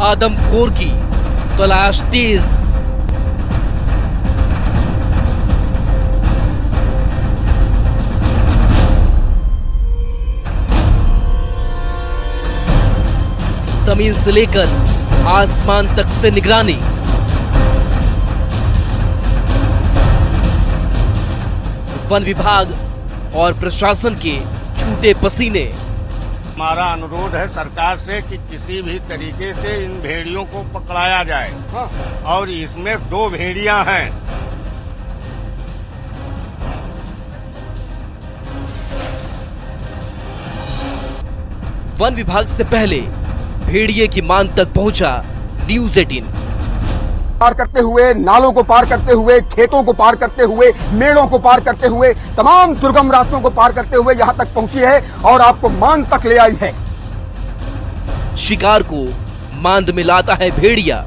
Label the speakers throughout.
Speaker 1: आदमखोर की तलाश तेज। जमीन से लेकर आसमान तक से निगरानी। वन विभाग और प्रशासन के छूटे पसीने।
Speaker 2: हमारा अनुरोध है सरकार से कि किसी भी तरीके से इन भेड़ियों को पकड़ाया जाए। और इसमें 2 भेड़ियां हैं।
Speaker 1: वन विभाग से पहले भेड़िए की मान तक पहुंचा न्यूज़ 18।
Speaker 3: पार करते हुए, नालों को पार करते हुए, खेतों को पार करते हुए, मेड़ों को पार करते हुए, तमाम दुर्गम रास्तों को पार करते हुए यहां तक पहुंची है और आपको मांद तक ले आई है।
Speaker 1: शिकार को मांद में लाता है भेड़िया।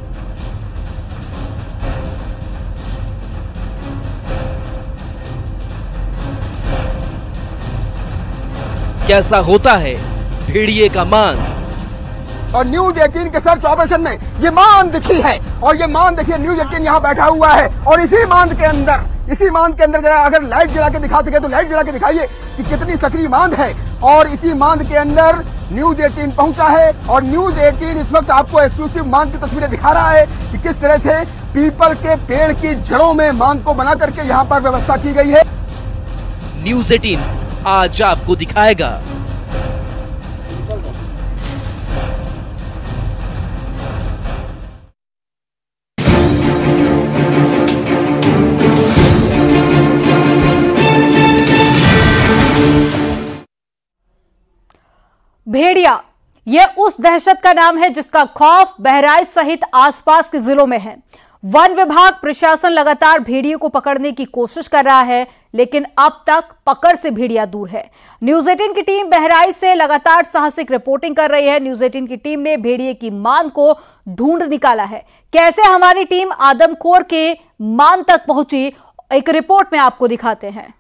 Speaker 1: कैसा होता है भेड़िए का मांद?
Speaker 3: और न्यूज़ 18 के सर्च ऑपरेशन में ये मांद दिखी है। और ये मांद देखिए, न्यूज़ 18 यहाँ बैठा हुआ है और इसी मांद के अंदर जरा अगर लाइट जला के दिखा सके तो लाइट जला के दिखाइए कि कितनी सक्रिय मांद है। और इसी मांद के अंदर न्यूज़ 18 पहुंचा है और न्यूज़ 18 इस वक्त आपको एक्सक्लूसिव मांद की तस्वीरें दिखा रहा है कि किस तरह से पीपल के पेड़ की जड़ों में मांद को बना करके यहाँ पर व्यवस्था की गई है।
Speaker 1: न्यूज़ 18 आज आपको दिखाएगा
Speaker 4: भेड़िया। यह उस दहशत का नाम है जिसका खौफ बहराइच सहित आसपास के जिलों में है। वन विभाग प्रशासन लगातार भेड़ियों को पकड़ने की कोशिश कर रहा है, लेकिन अब तक पकड़ से भेड़िया दूर है। न्यूज़ 18 की टीम बहराइच से लगातार साहसिक रिपोर्टिंग कर रही है। न्यूज़ 18 की टीम ने भेड़िए की मान को ढूंढ निकाला है। कैसे हमारी टीम आदमखोर के मान तक पहुंची, एक रिपोर्ट में आपको दिखाते हैं।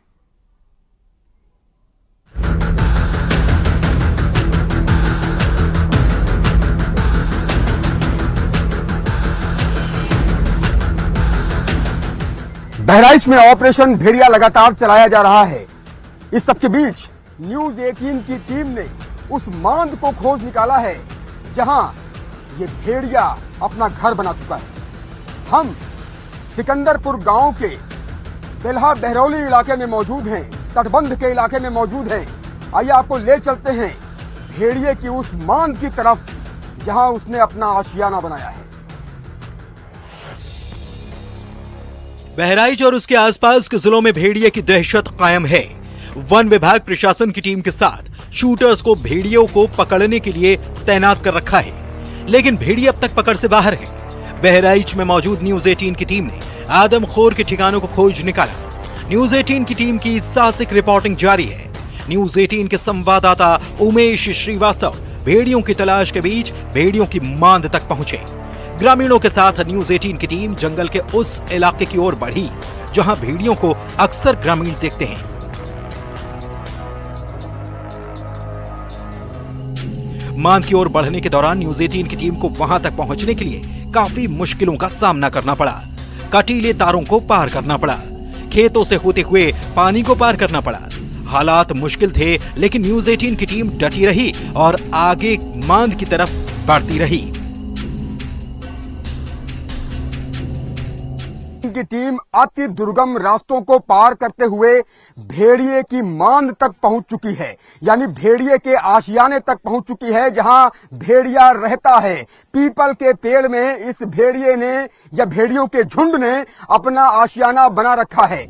Speaker 3: बहराइच में ऑपरेशन भेड़िया लगातार चलाया जा रहा है। इस सबके बीच न्यूज़ 18 की टीम ने उस मांद को खोज निकाला है जहां ये भेड़िया अपना घर बना चुका है। हम सिकंदरपुर गांव के बेल्हा बहरौली इलाके में मौजूद हैं, तटबंध के इलाके में मौजूद हैं। आइए आपको ले चलते हैं भेड़िए की उस मांद की तरफ जहां उसने अपना आशियाना बनाया है।
Speaker 5: बहराइच और उसके आसपास के जिलों में भेड़िए की दहशत कायम है। वन विभाग प्रशासन की टीम के साथ शूटर्स को भेड़ियों को पकड़ने के लिए तैनात कर रखा है, लेकिन भेड़िए अब तक पकड़ से बाहर है। बहराइच में मौजूद न्यूज़ 18 की टीम ने आदमखोर के ठिकानों को खोज निकाला। न्यूज़ 18 की टीम की साहसिक रिपोर्टिंग जारी है। न्यूज़ 18 के संवाददाता उमेश श्रीवास्तव भेड़ियों की तलाश के बीच भेड़ियों की मांद तक पहुंचे। ग्रामीणों के साथ न्यूज़ 18 की टीम जंगल के उस इलाके की ओर बढ़ी जहां भेड़ियों को अक्सर ग्रामीण देखते हैं। मांद की ओर बढ़ने के दौरान न्यूज़ 18 की टीम को वहां तक पहुंचने के लिए काफी मुश्किलों का सामना करना पड़ा। कटीले तारों को पार करना पड़ा, खेतों से होते हुए पानी को पार करना पड़ा। हालात मुश्किल थे, लेकिन न्यूज़ 18 की टीम डटी रही और आगे मांद की तरफ बढ़ती रही।
Speaker 3: की टीम अति दुर्गम रास्तों को पार करते हुए भेड़िए की मांद तक पहुंच चुकी है, यानी भेड़िए के आशियाने तक पहुंच चुकी है जहां भेड़िया रहता है। पीपल के पेड़ में इस भेड़िए ने या भेड़ियों के झुंड ने अपना आशियाना बना रखा है।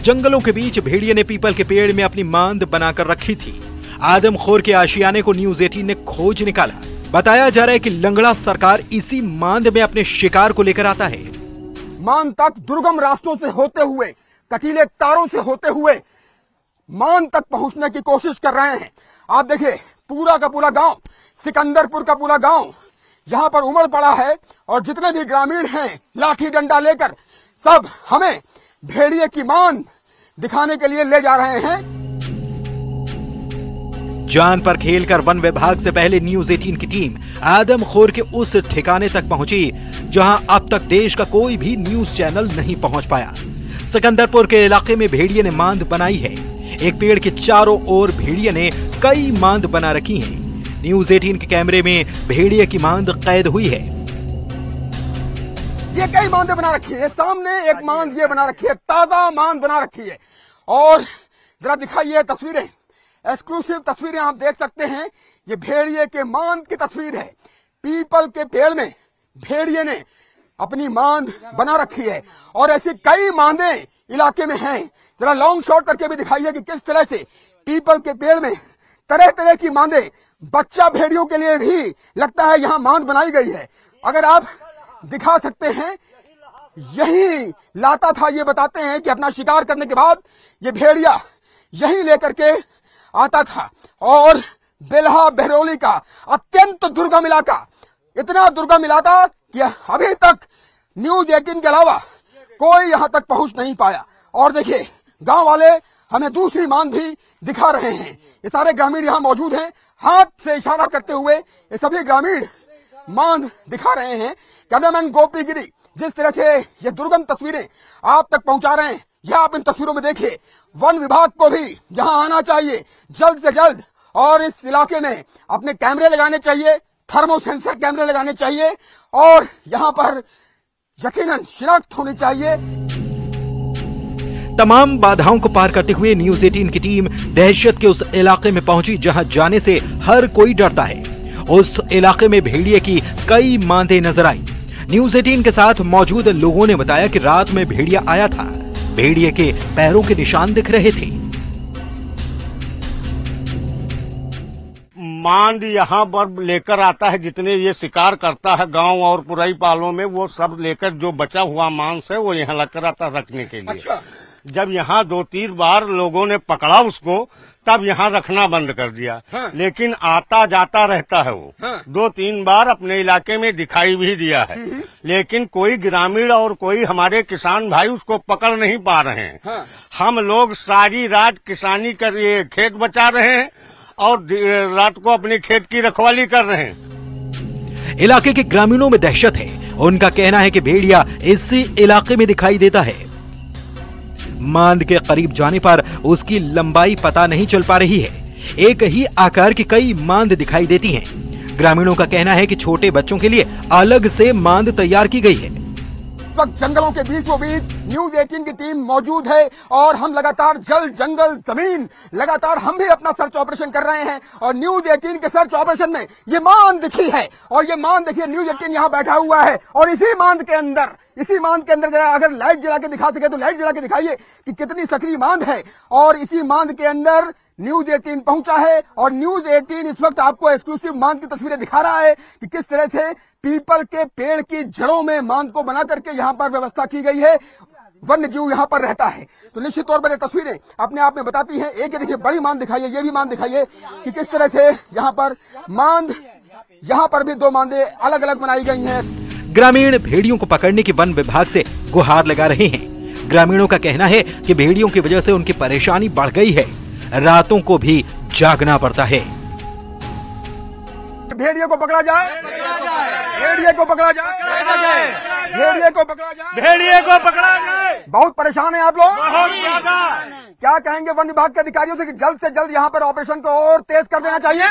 Speaker 5: जंगलों के बीच भेड़िए ने पीपल के पेड़ में अपनी मांद बनाकर रखी थी। आदमखोर के आशियाने को न्यूज़ 18 ने खोज निकाला। बताया जा रहा है कि लंगड़ा सरकार इसी मांद में अपने शिकार को लेकर आता है।
Speaker 3: मांद तक दुर्गम रास्तों से होते हुए, कटीले तारों से होते हुए मांद तक पहुंचने की कोशिश कर रहे हैं। आप देखिए, पूरा का पूरा गांव, सिकंदरपुर का पूरा गांव जहां पर उमड़ पड़ा है और जितने भी ग्रामीण हैं लाठी डंडा लेकर सब हमें भेड़िए की मांद दिखाने के लिए ले जा रहे हैं।
Speaker 5: जान पर खेलकर वन विभाग से पहले न्यूज 18 की टीम आदमखोर के उस ठिकाने तक पहुंची जहां अब तक देश का कोई भी न्यूज चैनल नहीं पहुंच पाया। सिकंदरपुर के इलाके में भेड़िए ने मांद बनाई है। एक पेड़ के चारों ओर भेड़िए ने कई मांद बना रखी हैं। न्यूज 18 के कैमरे में भेड़िए की मांद कैद हुई है।
Speaker 3: ये कई मांदे बना रखी है, सामने एक मांद ये बना रखी है, ताजा मांद बना रखी है। और जरा दिखाइए तस्वीरें, एक्सक्लूसिव तस्वीरें आप देख सकते हैं। ये भेड़िए के मांद की तस्वीर है। पीपल के पेड़ में भेड़िए ने अपनी मांद बना रखी है और ऐसी कई मांदे इलाके में हैं। जरा लॉन्ग शॉट करके भी दिखाइए कि किस तरह से पीपल के पेड़ में तरह तरह की मांदे, बच्चा भेड़ियों के लिए भी लगता है यहाँ मांद बनाई गई है। अगर आप दिखा सकते हैं, यही लाता था, ये बताते हैं कि अपना शिकार करने के बाद ये भेड़िया यही लेकर के आता था। और बेल्हा बहरौली का अत्यंत दुर्गम इलाका, इतना दुर्गम इलाका कि अभी तक न्यूज 18 के अलावा कोई यहां तक पहुंच नहीं पाया। और देखिए, गांव वाले हमें दूसरी मांद भी दिखा रहे हैं। ये सारे ग्रामीण यहां मौजूद हैं, हाथ से इशारा करते हुए ये सभी ग्रामीण मांद दिखा रहे हैं। कैमरामैन गोपी गिरी जिस तरह से ये दुर्गम तस्वीरें आप तक पहुंचा रहे हैं, यह आप इन तस्वीरों में देखिए। वन विभाग को भी यहां आना चाहिए जल्द से जल्द और इस इलाके में अपने कैमरे लगाने चाहिए, थर्मो सेंसर कैमरे लगाने चाहिए और यहां पर यकीनन शिनाख्त होनी चाहिए।
Speaker 5: तमाम बाधाओं को पार करते हुए न्यूज 18 की टीम दहशत के उस इलाके में पहुंची जहां जाने से हर कोई डरता है। उस इलाके में भेड़िए की कई मांदे नजर आई। न्यूज 18 के साथ मौजूद लोगों ने बताया कि रात में भेड़िया आया था। भेड़िए के पैरों के निशान दिख रहे थे।
Speaker 2: मांद यहाँ पर लेकर आता है, जितने ये शिकार करता है गांव और पुराई पालों में, वो सब लेकर जो बचा हुआ मांस है वो यहाँ लेकर आता रखने के लिए।
Speaker 3: अच्छा।
Speaker 2: जब यहाँ 2-3 बार लोगों ने पकड़ा उसको, तब यहाँ रखना बंद कर दिया।
Speaker 3: हाँ।
Speaker 2: लेकिन आता जाता रहता है वो।
Speaker 3: हाँ।
Speaker 2: 2-3 बार अपने इलाके में दिखाई भी दिया है, लेकिन कोई ग्रामीण और कोई हमारे किसान भाई उसको पकड़ नहीं पा रहे हैं।
Speaker 3: हाँ।
Speaker 2: हम लोग सारी रात किसानी कर ये खेत बचा रहे हैं और रात को अपने खेत की रखवाली कर रहे हैं।
Speaker 5: इलाके के ग्रामीणों में दहशत है। उनका कहना है कि भेड़िया इसी इलाके में दिखाई देता है। मांद के करीब जाने पर उसकी लंबाई पता नहीं चल पा रही है। एक ही आकार की कई मांद दिखाई देती हैं। ग्रामीणों का कहना है कि छोटे बच्चों के लिए अलग से मांद तैयार की गई है।
Speaker 3: इस वक्त जंगलों के बीचों बीच न्यूज 18 की टीम मौजूद है और हम लगातार जल, जंगल, जमीन, लगातार हम भी अपना सर्च ऑपरेशन कर रहे हैं। और न्यूज 18 के सर्च ऑपरेशन में ये मांद दिखी है और ये मांद देखिए, न्यूज 18 यहाँ बैठा हुआ है और इसी मांद के अंदर जरा अगर लाइट जला के दिखा सके तो लाइट जला के दिखाइए कि कितनी सक्रिय मांद है। और इसी मांद के अंदर न्यूज 18 पहुंचा है और न्यूज 18 इस वक्त आपको एक्सक्लूसिव मांद की तस्वीरें दिखा रहा है कि किस तरह से पीपल के पेड़ की जड़ों में मांद को बना करके यहाँ पर व्यवस्था की गई है। वन्य जीव यहाँ पर रहता है, तो निश्चित तौर पर ये तस्वीरें अपने आप में बताती हैं। एक ये देखिए बड़ी मांद दिखाइए, ये भी मांद दिखाइए कि किस तरह से यहाँ पर मांद, यहाँ पर भी 2 मांदे अलग अलग बनाई गई हैं।
Speaker 5: ग्रामीण भेड़ियों को पकड़ने की वन विभाग से गुहार लगा रहे हैं। ग्रामीणों का कहना है कि भेड़ियों की वजह से उनकी परेशानी बढ़ गई है, रातों को भी जागना पड़ता है।
Speaker 3: भेड़िए को पकड़ा जाए, भेड़िए को पकड़ा जाए, भेड़िए को पकड़ा जाए,
Speaker 2: भेड़िए को पकड़ा जाए।
Speaker 3: बहुत परेशान है आप लोग।
Speaker 2: बहुत ज्यादा।
Speaker 3: क्या कहेंगे वन विभाग के अधिकारियों से कि जल्द से जल्द यहाँ पर ऑपरेशन को और तेज कर देना चाहिए?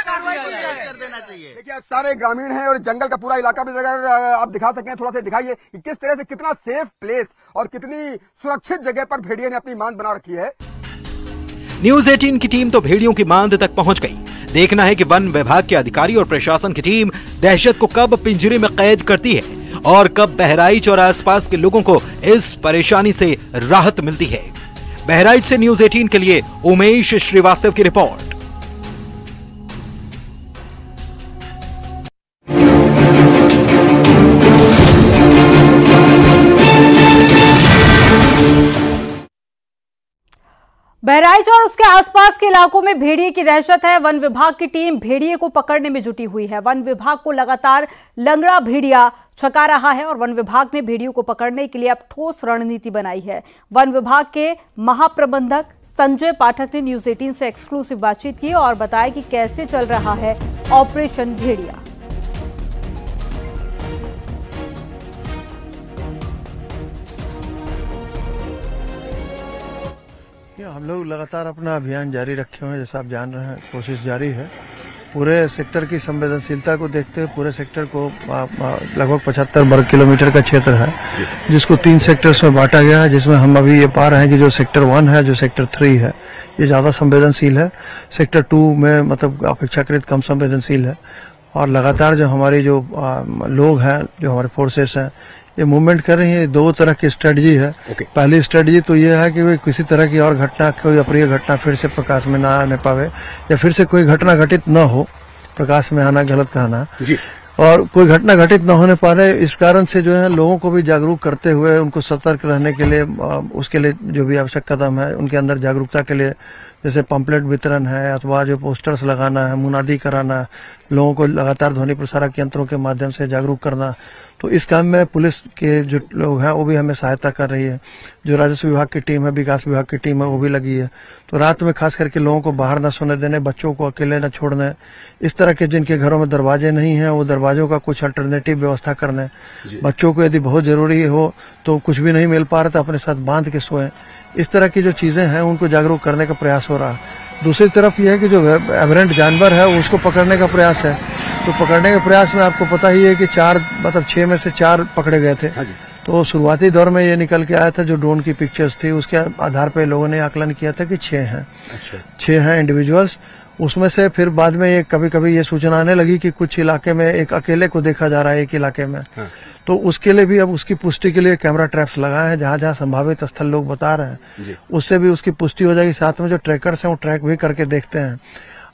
Speaker 3: देखिए, सारे ग्रामीण हैं और जंगल का पूरा इलाका भी अगर आप दिखा सकें, थोड़ा सा दिखाइए कि किस तरह से, कितना सेफ प्लेस और कितनी सुरक्षित जगह पर भेड़िए ने अपनी मांद बना रखी है।
Speaker 5: न्यूज 18 की टीम तो भेड़ियों की मांद तक पहुंच गई। देखना है कि वन विभाग के अधिकारी और प्रशासन की टीम दहशत को कब पिंजरे में कैद करती है और कब बहराइच और आसपास के लोगों को इस परेशानी से राहत मिलती है। बहराइच से न्यूज 18 के लिए उमेश श्रीवास्तव की रिपोर्ट।
Speaker 4: बहराइच और उसके आसपास के इलाकों में भेड़िए की दहशत है। वन विभाग की टीम भेड़िए को पकड़ने में जुटी हुई है। वन विभाग को लगातार लंगड़ा भेड़िया छका रहा है और वन विभाग ने भेड़ियों को पकड़ने के लिए अब ठोस रणनीति बनाई है। वन विभाग के महाप्रबंधक संजय पाठक ने न्यूज 18 से एक्सक्लूसिव बातचीत की और बताया कि कैसे चल रहा है ऑपरेशन भेड़िया।
Speaker 6: हम लोग लगातार अपना अभियान जारी रखे हुए हैं। जैसा आप जान रहे हैं, कोशिश जारी है। पूरे सेक्टर की संवेदनशीलता को देखते हुए पूरे सेक्टर को लगभग 75 वर्ग किलोमीटर का क्षेत्र है, जिसको 3 सेक्टर्स में बांटा गया है, जिसमें हम अभी ये पा रहे हैं कि जो सेक्टर 1 है, जो सेक्टर 3 है, ये ज्यादा संवेदनशील है। सेक्टर 2 में मतलब अपेक्षाकृत कम संवेदनशील है। और लगातार जो हमारी जो लोग हैं, जो हमारे फोर्सेस हैं, ये मूवमेंट कर रही है। 2 तरह की स्ट्रेटजी है। पहली स्ट्रेटजी तो ये है कि वे किसी तरह की और घटना, कोई अप्रिय घटना फिर से प्रकाश में ना आने पावे, या फिर से कोई घटना घटित न हो। प्रकाश में आना गलत कहना जी। और कोई घटना घटित न होने पा रहे, इस कारण से जो है लोगों को भी जागरूक करते हुए उनको सतर्क रहने के लिए, उसके लिए जो भी आवश्यक कदम है उनके अंदर जागरूकता के लिए, जैसे पंपलेट वितरण है अथवा जो पोस्टर्स लगाना है, मुनादी कराना, लोगों को लगातार ध्वनि प्रसारक यंत्रों के माध्यम से जागरूक करना। तो इस काम में पुलिस के जो लोग हैं वो भी हमें सहायता कर रही है। जो राजस्व विभाग की टीम है, विकास विभाग की टीम है, वो भी लगी है। तो रात में खास करके लोगों को बाहर न सोने देने, बच्चों को अकेले न छोड़ने, इस तरह के जिनके घरों में दरवाजे नहीं हैं वो दरवाजों का कुछ अल्टरनेटिव व्यवस्था करने। बच्चों को यदि बहुत जरूरी हो तो कुछ भी नहीं मिल पा रहा तो अपने साथ बांध के सोएं। इस तरह की जो चीजें हैं उनको जागरूक करने का प्रयास हो रहा है। दूसरी तरफ यह है कि जो एबरेंट जानवर है उसको पकड़ने का प्रयास है। तो पकड़ने के प्रयास में आपको पता ही है कि 6 में से 4 पकड़े गए थे। तो शुरुआती दौर में ये निकल के आया था, जो ड्रोन की पिक्चर्स थी उसके आधार पर लोगों ने आकलन किया था कि 6 हैं। 6 हैं इंडिविजुअल्स। उसमें से फिर बाद में ये कभी कभी ये सूचना आने लगी कि कुछ इलाके में एक अकेले को देखा जा रहा है, एक इलाके में। तो उसके लिए भी अब उसकी पुष्टि के लिए कैमरा ट्रैप्स लगाए हैं, जहां जहां संभावित स्थल लोग बता रहे हैं उससे भी उसकी पुष्टि हो जाएगी। साथ में जो ट्रैकर्स हैं वो ट्रैक भी करके देखते हैं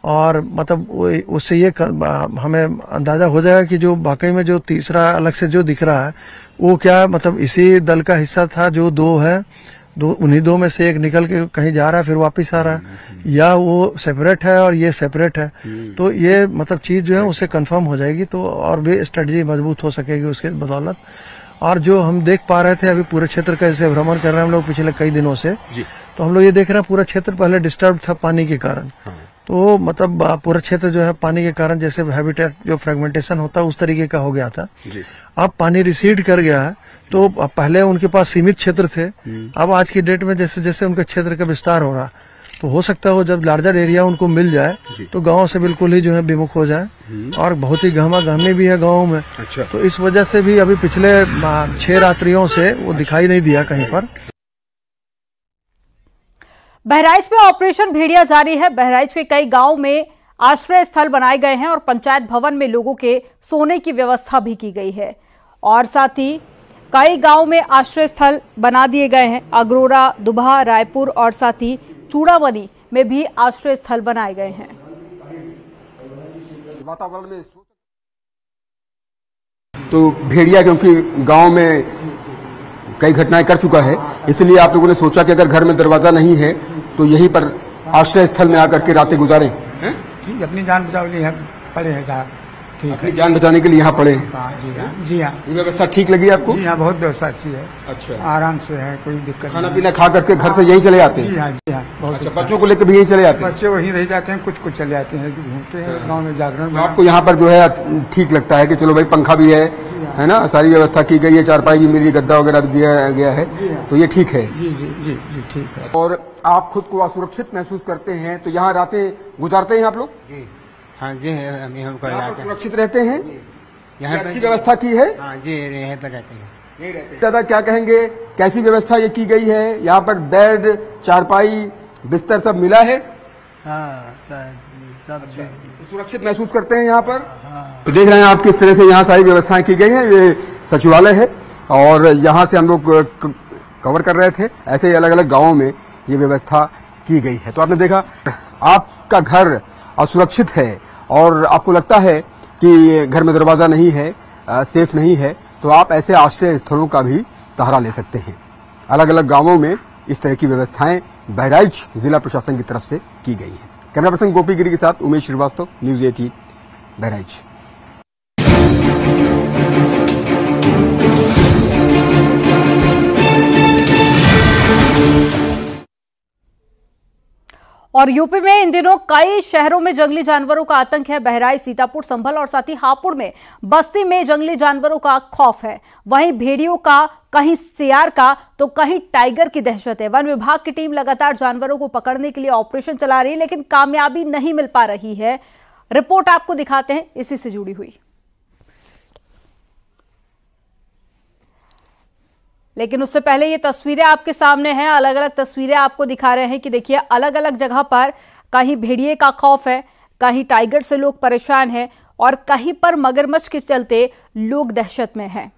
Speaker 6: और मतलब उससे ये हमें अंदाजा हो जाएगा कि जो वाकई में जो तीसरा अलग से जो दिख रहा है वो क्या मतलब इसी दल का हिस्सा था। जो 2 है, उन्हीं 2 में से एक निकल के कहीं जा रहा है फिर वापस आ रहा है, या वो सेपरेट है और ये सेपरेट है। तो ये मतलब चीज जो है उससे कंफर्म हो जाएगी, तो और भी स्ट्रेटजी मजबूत हो सकेगी उसके बदौलत। और जो हम देख पा रहे थे अभी पूरे क्षेत्र का जैसे भ्रमण कर रहे हैं हम लोग पिछले कई दिनों से, तो हम लोग ये देख रहे हैं पूरा क्षेत्र पहले डिस्टर्ब था पानी के कारण। तो मतलब पूरा क्षेत्र जो है पानी के कारण जैसे हैबिटेट जो फ्रेगमेंटेशन होता है उस तरीके का हो गया था। अब पानी रिसीड कर गया है। तो पहले उनके पास सीमित क्षेत्र थे, अब आज की डेट में जैसे जैसे उनके क्षेत्र का विस्तार हो रहा, तो हो सकता है वो जब लार्जर एरिया उनको मिल जाए तो गांव से बिल्कुल ही जो है विमुख हो जाए। और बहुत ही गहमा गहमी भी है गाँव में। तो इस वजह से भी अभी पिछले 6 रात्रियों से वो दिखाई नहीं दिया कहीं पर।
Speaker 4: बहराइच में ऑपरेशन भेड़िया जारी है। बहराइच के कई गांव में आश्रय स्थल बनाए गए हैं और पंचायत भवन में लोगों के सोने की व्यवस्था भी की गई है। और साथ ही कई गांव में आश्रय स्थल बना दिए गए हैं। अग्रोरा, दुबहा, रायपुर और साथ ही चूड़ामनी में भी आश्रय स्थल बनाए गए हैं।
Speaker 3: वातावरण में तो भेड़िया क्योंकि गांव में कई घटनाएं कर चुका है, इसलिए आप लोगों ने सोचा कि अगर घर में दरवाजा नहीं है तो यहीं पर आश्रय स्थल में आकर के रातें गुजारें।
Speaker 7: ठीक, अपनी जान बचाव के लिए पड़े हैं साहब। ठीक,
Speaker 3: अपनी जान बचाने के लिए यहाँ पड़े।
Speaker 7: जी हाँ।
Speaker 3: ये व्यवस्था ठीक लगी आपको?
Speaker 7: जी हाँ, बहुत व्यवस्था अच्छी है।
Speaker 3: अच्छा,
Speaker 7: आराम से है, कोई दिक्कत।
Speaker 3: खाना पीना खा करके घर से यहीं चले आते हैं?
Speaker 7: जी हाँ, जी हाँ, बहुत
Speaker 3: अच्छा। बच्चों को लेकर भी यहीं चले आते हैं?
Speaker 7: बच्चे वहीं रह जाते हैं, कुछ चले आते हैं, घूमते हैं गाँव में जागरण।
Speaker 3: आपको यहाँ पर जो है ठीक लगता है कि चलो भाई पंखा भी है ना, सारी व्यवस्था की गई है, चारपाई भी मिली, गद्दा वगैरह भी दिया गया है, तो ये ठीक है?
Speaker 7: जी जी जी जी ठीक है।
Speaker 3: और आप खुद को असुरक्षित महसूस करते हैं तो यहाँ रातें गुजारते हैं आप लोग?
Speaker 8: जी हाँ जी, हम
Speaker 3: सुरक्षित रहते हैं? यहाँ अच्छी व्यवस्था की है?
Speaker 8: हाँ जी, यहीं पर रहते हैं।
Speaker 3: यहीं रहते हैं। दादा क्या कहेंगे, कैसी व्यवस्था ये की गई है? यहाँ पर बेड, चारपाई, बिस्तर सब मिला है?
Speaker 8: हाँ, सब
Speaker 3: सुरक्षित महसूस करते हैं यहाँ पर? तो देख रहे हैं आप किस तरह से यहाँ सारी व्यवस्थाएं की गई हैं। ये सचिवालय है और यहाँ से हम लोग कवर कर रहे थे। ऐसे ही अलग अलग गाँवों में ये व्यवस्था की गई है। तो आपने देखा, आपका घर असुरक्षित है और आपको लगता है कि घर में दरवाजा नहीं है, सेफ नहीं है, तो आप ऐसे आश्रय स्थलों का भी सहारा ले सकते हैं। अलग अलग गांवों में इस तरह की व्यवस्थाएं बहराइच जिला प्रशासन की तरफ से की गई है। कैमरा पर्सन गोपी गिरी के साथ उमेश श्रीवास्तव, न्यूज 18 बहराइच।
Speaker 4: और यूपी में इन दिनों कई शहरों में जंगली जानवरों का आतंक है। बहराइच, सीतापुर, संभल और साथ ही हापुड़ में बस्ती में जंगली जानवरों का खौफ है। वहीं भेड़ियों का, कहीं सियार का तो कहीं टाइगर की दहशत है। वन विभाग की टीम लगातार जानवरों को पकड़ने के लिए ऑपरेशन चला रही है, लेकिन कामयाबी नहीं मिल पा रही है। रिपोर्ट आपको दिखाते हैं इसी से जुड़ी हुई। लेकिन उससे पहले ये तस्वीरें आपके सामने हैं, अलग अलग तस्वीरें आपको दिखा रहे हैं कि देखिए अलग अलग जगह पर कहीं भेड़िए का खौफ है, कहीं टाइगर से लोग परेशान हैं और कहीं पर मगरमच्छ के चलते लोग दहशत में हैं।